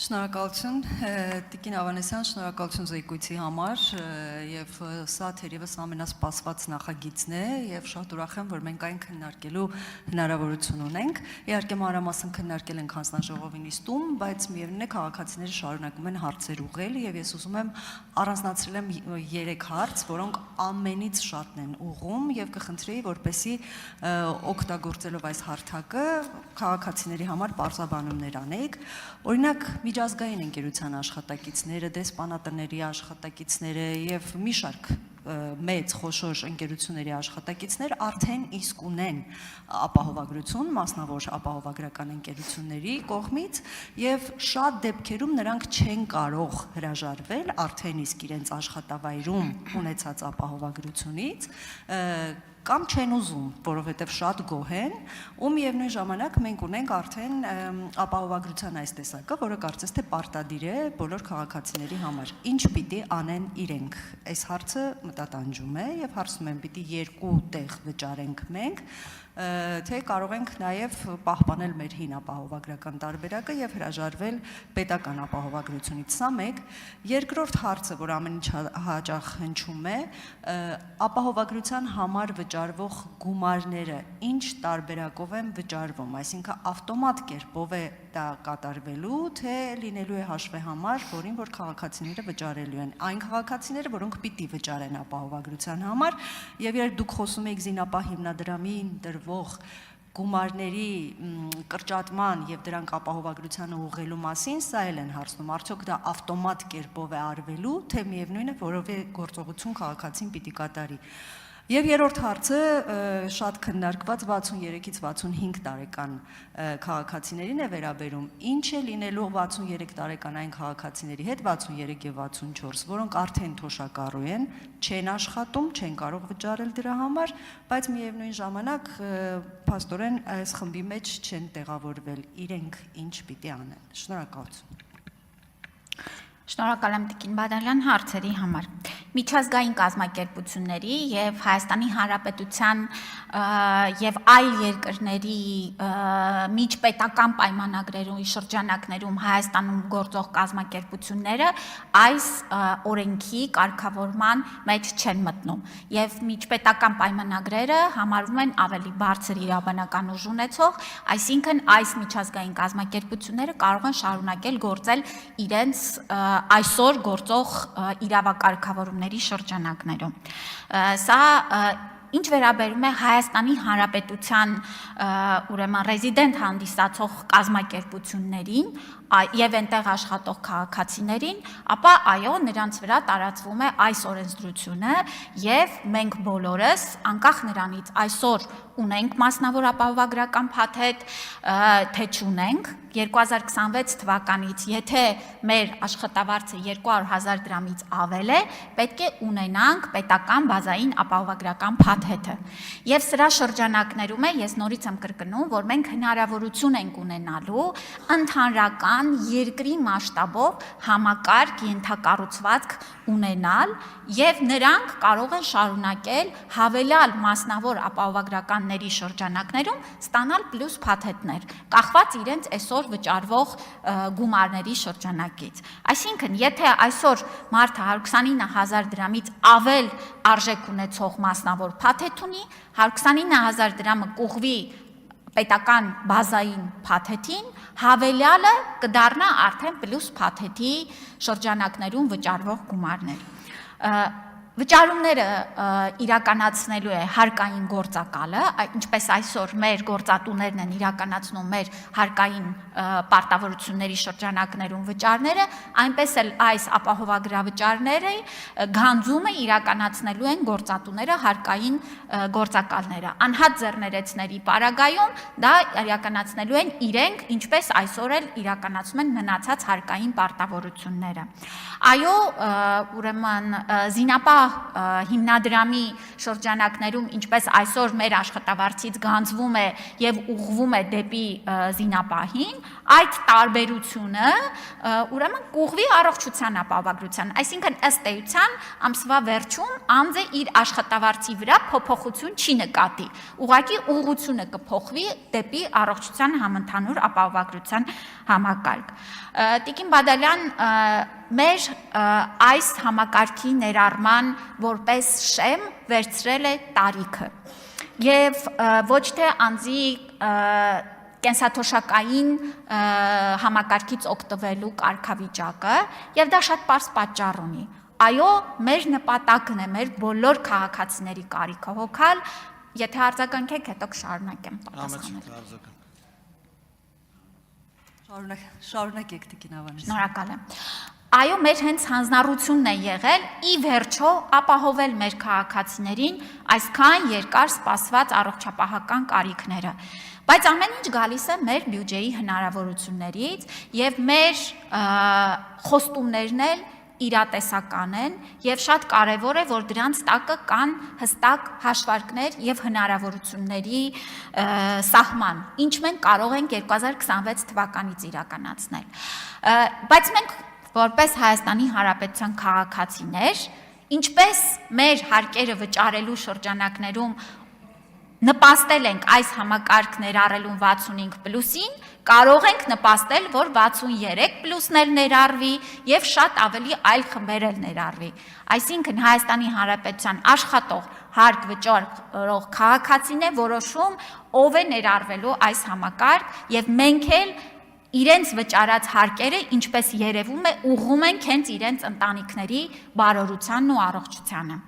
Շնորհակալություն Տիկին Ավանեսյան, շնորհակալություն զեկույցի համար եւ սա թերևս ամենասպասված նախագիծն է եւ շատ ուրախ եմ, որ մենք այն քննարկելու հնարավորություն ունենք։ Իհարկե մանրամասն քննարկել ենք հանձնաժողովի նիստում, բայց միևնույն է քաղաքացիները շարունակում են հարցեր ուղղել եւ ես ուզում եմ առանձնացրել եմ 3 հարց, որոնք ամենից շատն են ուղղում եւ կխնդրեի, որպեսզի օգտագործելով այս հարթակը քաղաքացիների համար բարձրաբանումներ անեիք։ Օրինակ միջազգային ընկերության աշխատակիցները, դեսպանատների աշխատակիցները եւ մի շարք մեծ խոշոր ընկերությունների աշխատակիցներ արդեն իսկ ունեն ապահովագրություն, մասնավոր ապահովագրական ընկերությունների կողմից եւ շատ դեպքերում նրանք չեն կարող հրաժարվել արդեն իսկ իրենց աշխատավայրում ունեցած ապահովագրությունից կամ չեն ուզում, որովհետև շատ գոհ են, ու միևնույն ժամանակ մենք ունենք արդեն ապահովագրության այս տեսակը, որը կարծես թե պարտադիր է բոլոր քաղաքացիների համար։ Ինչ պիտի անեն իրենք։ Այս հարցը մտատանջում է եւ հարցում եմ, պիտի 2 տեղ վճարենք մենք, թե կարող ենք նաև պահպանել մեր հին ապահովագրական տարբերակը եւ հրաժարվել պետական ապահովագրությունից։ Սա մեկ։ Երկրորդ հարցը, որ ամենից հաճախ հնչում է, ապահովագրության համար վճարվող գումարները ինչ տարբերակով են վճարվում, այսինքն ավտոմատ կերպով է դա կատարվելու, թե լինելու է հաշվեհամար, որին որ քաղաքացիները վճարելու են, այն քաղաքացիները, որոնք պիտի վճարեն ապահովագրության համար, եւ երբ դուք խոսում եք Զինապահ հիմնադրամին դրվող գումարների կրճատման եւ դրանք ապահովագրությանը ուղղելու մասին, սա էլ են հարցնում, արդյոք դա ավտոմատ կերպով է արվելու, թե միևնույն է, որով է գործողություն քաղաքացին պիտի կատարի։ Եվ երրորդ հարցը շատ քննարկված 63-ից 65 տարեկան քաղաքացիներին է վերաբերում։ Ինչ է լինելու 63 տարեկան այն քաղաքացիների հետ, 63 եւ 64, որոնք արդեն թոշակառու են, չեն աշխատում, չեն կարող վճարել դրա համար, բայց միևնույն ժամանակ փաստորեն այս խմբի մեջ չեն տեղավորվել։ Իրենք ինչ պիտի անեն։ Շնորհակալություն։ Շնորհակալ եմ Տիկին Բադալյան հարցերի համար։ Միջազգային կազմակերպությունների եւ Հայաստանի Հանրապետության եւ այլ երկրների միջպետական պայմանագրերում շրջանակներում Հայաստանում գործող կազմակերպությունները այս օրենքի կարգավորման մեջ չեն մտնում եւ միջպետական պայմանագրերը համարվում են ավելի բարձր իրավաբանական ուժ ունեցող, այսինքն այս միջազգային կազմակերպությունները կարող են շարունակել գործել իրենց այսօր գործող իրավակարգավորումների շրջանակներում։ Սա ինչ վերաբերում է Հայաստանի Հանրապետության ուրեմն ռեզիդենտ հանդիսացող կազմակերպություններին եւ այնտեղ աշխատող քաղաքացիներին, ապա այո, նրանց վրա տարածվում է այս օրենսդրությունը եւ մենք բոլորս, անկախ նրանից այսօր ունենք մասնավոր ապահովագրական փաթեթ, թե չունենք, 2026 թվականից, եթե մեր աշխատավարձը 200,000 դրամից ավել է, պետք է ունենանք պետական բազային ապահովագրական փաթեթը։ Եվ սրա շրջանակներում է, ես նորից եմ կրկնում, որ մենք հնարավորություն ենք ունենալու ընդհանրական երկրի մասշտաբով համակարգ ենթակառուցվածք ունենալ եւ նրանք կարող են շարունակել հավելյալ մասնավոր ապահովագրականների շրջանակներում ստանալ պլյուս փաթեթներ, կախված իրենց այսօր վճարվող գումարների շրջանակից։ Այսինքն, եթե այսօր մարդը 129,000 դրամից ավել արժեք ունեցող մասնավոր փաթեթ ունի, 129,000 դրամը կուղվի պետական բազային փաթեթին, հավելյալը կդառնա արդեն պլյուս փաթեթի շրջանակներում վճարվող գումարներ։ Վճարումները իրականացնելու է հարկային գործակալը, ինչպես այսօր մեր գործատուներն են իրականացնում մեր հարկային պարտավորությունների շրջանակներում վճարները, այնպես էլ այս ապահովագրավճարների գանձումը իրականացնելու են գործատուները հարկային գործակալները։ Անհատ ձեռներեցների պարագայում դա իրականացնելու են իրենք, ինչպես այսօր էլ իրականացում են մնացած հարկային պարտավորությունները։ Այո, ուրեմն Զինապահ հիմնադրամի շրջանակներում, ինչպես այսօր մեր աշխատավարձից գանձվում է եւ ուղղվում է դեպի զինապահին, այդ տարբերությունը ուրեմն կուղղվի առողջության ապահովագրության, այսինքն ըստ էության ամսվա վերջում անձը իր աշխատավարձի վրա փոփոխություն չի նկատի, ուղղակի ուղղությունը կփոխվի դեպի առողջության համընդհանուր ապահովագրության համակարգ։ Տիկին Բադալյան մեր այս համակարգի ներառման որպես շեմ վերցրել է տարիքը եւ ոչ թե անձի կենսաթոշակային համակարգից օգտվելու կարգավիճակը եւ դա շատ պարզ պատճառ ունի։ Այո, մեր նպատակն է մեր բոլոր քաղաքացիների կարիքը հոգալ, եթե արձագանքեք, հետո կշարունակեմ պատասխանել։ Շարունակեք Տիկին Ավանեսյան։ Շնորհակալ եմ։ Այո, մեր հենց հանձնառությունն է եղել ի վերջո ապահովել մեր քաղաքացիներին այսքան երկար սպասված առողջապահական կարիքները։ Բայց ամեն ինչ գալիս է մեր բյուջեի հնարավորություններից եւ մեր խոստումներն էլ իրատեսական են եւ շատ կարեւոր է, որ դրանց տակը կան հստակ հաշվարկներ եւ հնարավորությունների սահման, ինչ մենք կարող ենք 2026 թվականից իրականացնել։ Բայց մենք որպես Հայաստանի Հանրապետության քաղաքացիներ, ինչպես մեր հարկերը վճարելու շրջանակներում նպաստել ենք այս համակարգ ներառելուն 65+-ին, կարող ենք նպաստել, որ 63+-ն էլ ներառվի եւ շատ ավելի այլ խմբեր էլ ներառվի։ Այսինքն Հայաստանի Հանրապետության աշխատող հարկ վճարող քաղաքացին է որոշում ով է ներառվելու այս համակարգ եւ մենք էլ իրենց վճարած հարկերը, ինչպես երևում է, ուղղում ենք հենց իրենց ընտանիքների բարօրությանն ու առողջությանը։